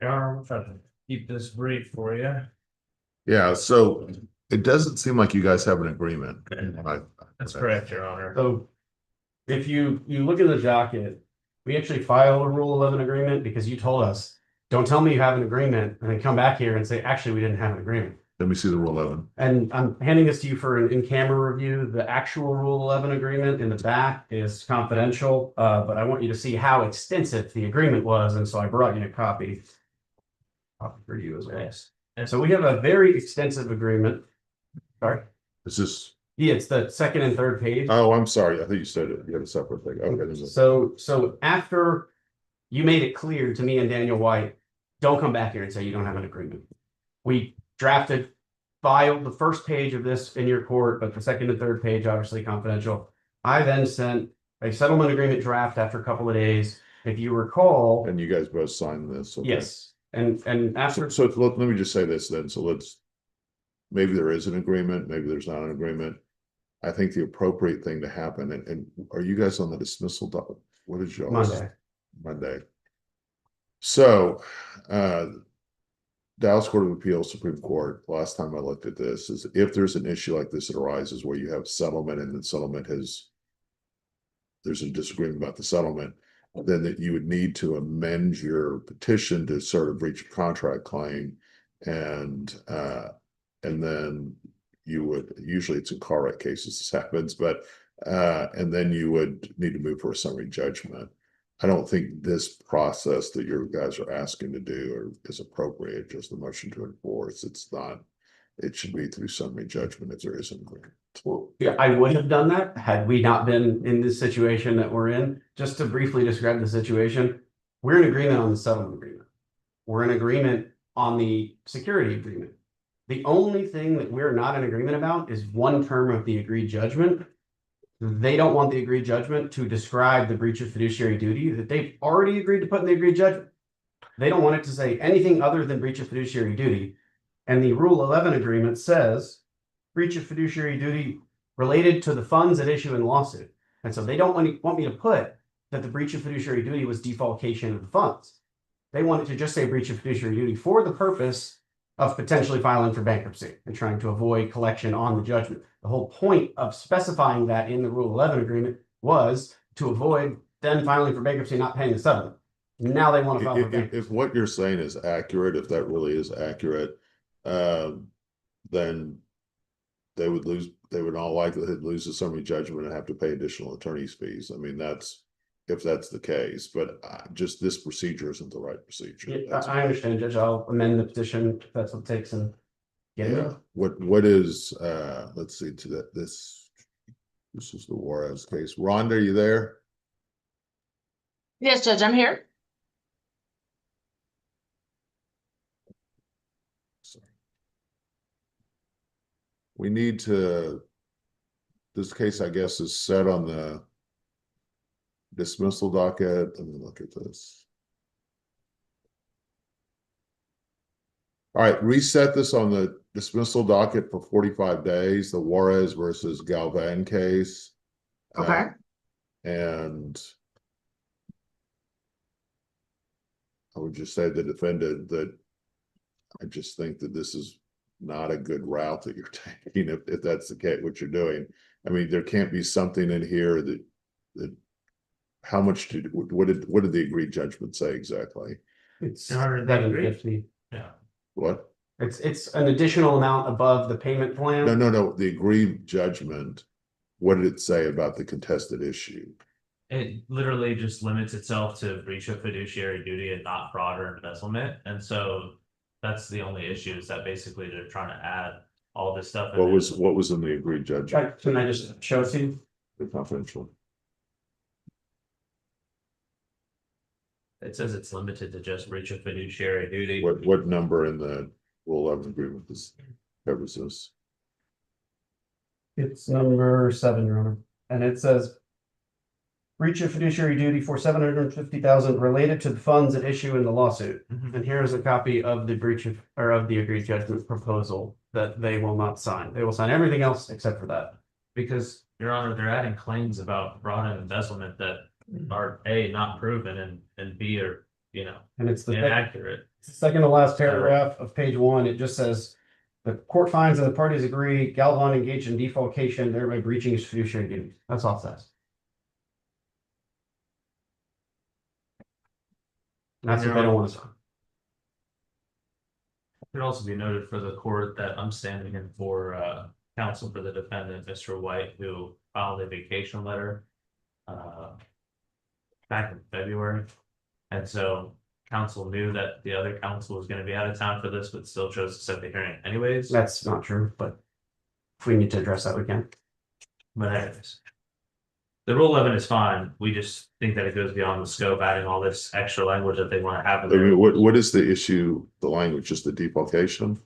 I'm trying to keep this brief for you. Yeah, so it doesn't seem like you guys have an agreement. That's correct, Your Honor. So if you look at the docket, we actually filed a Rule 11 agreement because you told us, don't tell me you have an agreement and then come back here and say, actually, we didn't have an agreement. Let me see the Rule 11. And I'm handing this to you for an in-camera review. The actual Rule 11 agreement in the back is confidential, but I want you to see how extensive the agreement was. And so I brought you a copy for you as well. And so we have a very extensive agreement. Sorry. Is this Yeah, it's the second and third page. Oh, I'm sorry. I think you said it. You had a separate thing. Okay. So after you made it clear to me and Daniel White, don't come back here and say you don't have an agreement. We drafted, filed the first page of this in your court, but the second and third page, obviously confidential. I then sent a settlement agreement draft after a couple of days. If you recall, And you guys both signed this. Okay. yes, and after, So let me just say this then. So maybe there is an agreement, maybe there's not an agreement. I think the appropriate thing to happen, and are you guys on the dismissal doc? What is y'all's? Monday. Monday. So, Dallas Court of Appeals, Supreme Court, last time I looked at this, is if there's an issue like this that arises where you have settlement and the settlement there's a disagreement about the settlement, then that you would need to amend your petition to sort of breach of contract claim. And then you would, usually it's in car wreck cases this happens, but and then you would need to move for a summary judgment. I don't think this process that you guys are asking to do is appropriate, just the motion to enforce. It's not, it should be through summary judgment if there is an agreement. well, yeah, I would have done that had we not been in this situation that we're in. Just to briefly describe the situation, we're in agreement on the settlement agreement. We're in agreement on the security agreement. The only thing that we're not in agreement about is one term of the agreed judgment. They don't want the agreed judgment to describe the breach of fiduciary duty that they've already agreed to put in the agreed judgment. They don't want it to say anything other than breach of fiduciary duty. And the Rule 11 agreement says breach of fiduciary duty related to the funds at issue in the lawsuit. And so they don't want me to put that the breach of fiduciary duty was defalcation of the funds. They want it to just say breach of fiduciary duty for the purpose of potentially filing for bankruptcy and trying to avoid collection on the judgment. The whole point of specifying that in the Rule 11 agreement was to avoid then filing for bankruptcy and not paying the settlement. Now they want to file for bankruptcy. If what you're saying is accurate, if that really is accurate, then they would all likelihood lose the summary judgment and have to pay additional attorney's fees. I mean, if that's the case, but just this procedure isn't the right procedure. Yeah, I understand, Judge. I'll amend the petition if that's what it takes and get Yeah, it. what is, let's see, to that, this is the Juarez case. Rhonda, are you there? Yes, Judge, I'm here. Sorry. We need to, this case, I guess, is set on the dismissal docket. Let me look at this. All right, reset this on the dismissal docket for 45 days, the Juarez versus Galvan case. Okay. And I would just say the defendant that I just think that this is not a good route that you're taking if that's the case, what you're doing. I mean, there can't be something in here that how much what did the agreed judgment say exactly? It's $750. Yeah. What? It's an additional amount above the payment plan. No, the agreed judgment. What did it say about the contested issue? It literally just limits itself to breach of fiduciary duty and not fraud or embezzlement. And so that's the only issue, is that basically they're trying to add all this stuff. What was in the agreed judgment? Can I just show it to you? The confidential. It says it's limited to just breach of fiduciary duty. What number in the Rule 11 agreement covers this? It's number 7, Your Honor, and it says breach of fiduciary duty for $750,000 related to the funds at issue in the lawsuit. And here is a copy of the breach of the agreed judgment proposal that they will not sign. They will sign everything else except for that. Because, Your Honor, they're adding claims about fraud and embezzlement that are A, not proven, and B, are, And it's the inaccurate. second to last paragraph of page 1. It just says the court finds that the parties agree Galvan engaged in defalcation, thereby breaching his fiduciary duties. That's all it says. And that's what they don't want to sign. It could also be noted for the court that I'm standing in for counsel for the defendant, Mr. White, who filed a vacation letter back in February. And so counsel knew that the other counsel was going to be out of town for this, but still chose to set the hearing anyways. That's not true, but if we need to address that, we can. But anyways. The rule 11 is fine. We just think that it goes beyond the scope, adding all this extra language that they want to have in I there. mean, what is the issue, the language, just the defalcation?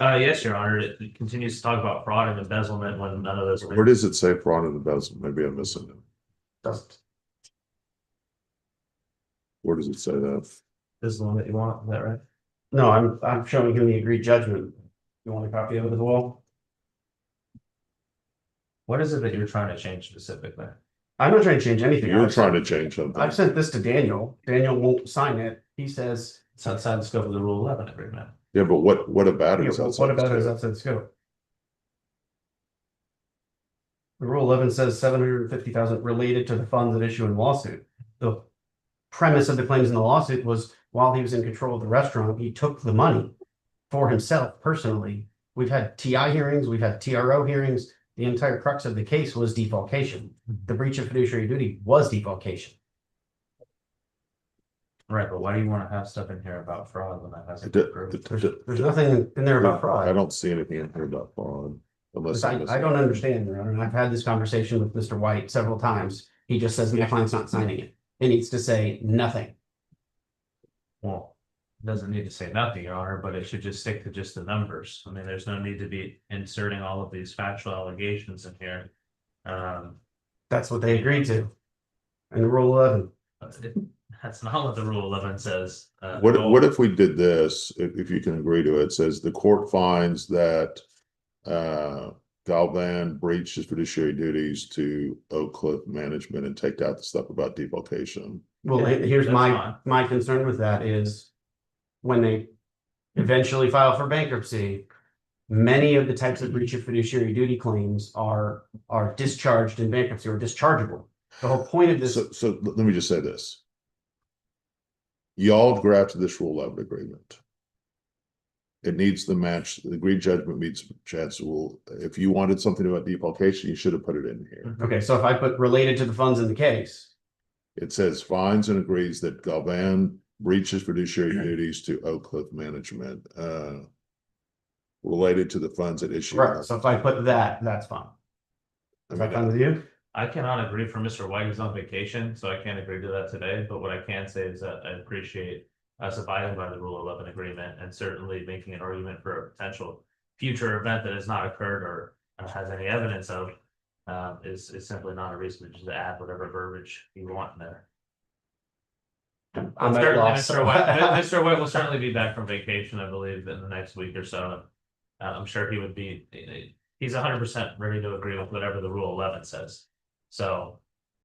Yes, Your Honor, it continues to talk about fraud and embezzlement when none of those. Where does it say fraud and embezzlement? Maybe I'm missing it. Doesn't. Where does it say that? This is the one that you want, is that right? No, I'm showing him the agreed judgment. You want a copy of it as well? What is it that you're trying to change specifically? I'm not trying to change anything. You're I've trying sent- to change something. I've sent this to Daniel. Daniel won't sign it. He says, It's outside the scope of the Rule 11 agreement. Yeah, but what about it? yeah, is outside what about the it is scope? outside the scope? The rule 11 says 750,000 related to the funds at issue in lawsuit. The premise of the claims in the lawsuit was while he was in control of the restaurant, he took the money for himself personally. We've had TI hearings, we've had TRO hearings. The entire crux of the case was defalcation. The breach of fiduciary duty was defalcation. Right, but why do you want to have stuff in here about fraud when that hasn't It- been proved? There's nothing in there about I fraud. don't see anything in here about fraud. Unless I I'm missing don't it. understand, Your Honor, and I've had this conversation with Mr. White several times. He just says my client's not signing it. It needs to say nothing. Well, it doesn't need to say nothing, Your Honor, but it should just stick to just the numbers. I mean, there's no need to be inserting all of these factual allegations in here. That's what they agreed to. In the rule 11. That's not what the Rule 11 says. What if we did this, if you can agree to it, says the court finds that Galvan breached his fiduciary duties to Oak Cliff Management and take out the stuff about defalcation. Well, Yeah, here's that's my, fine. my concern with that is when they eventually file for bankruptcy, many of the types of breach of fiduciary duty claims are discharged in bankruptcy or dischargeable. The whole point of this, So let me just say this. Y'all drafted this Rule 11 agreement. It needs the match, the agreed judgment meets Chad's rule. If you wanted something about defalcation, you should have put it in here. okay, so if I put related to the funds in the case, It says finds and agrees that Galvan breaches fiduciary duties to Oak Cliff Management, related to the funds at issue. right, so if I put that, that's fine. I Is that mean, fine with you? I cannot agree for Mr. White, who's on vacation, so I can't agree to that today, but what I can say is that I appreciate us abiding by the Rule 11 agreement and certainly making an argument for a potential future event that has not occurred or has any evidence of is simply not a reason to just add whatever verbiage you want in there. I'm at Certainly, loss. Mr. White will certainly be back from vacation, I believe, in the next week or so. I'm sure he would be, he's 100% ready to agree with whatever the Rule 11 says. So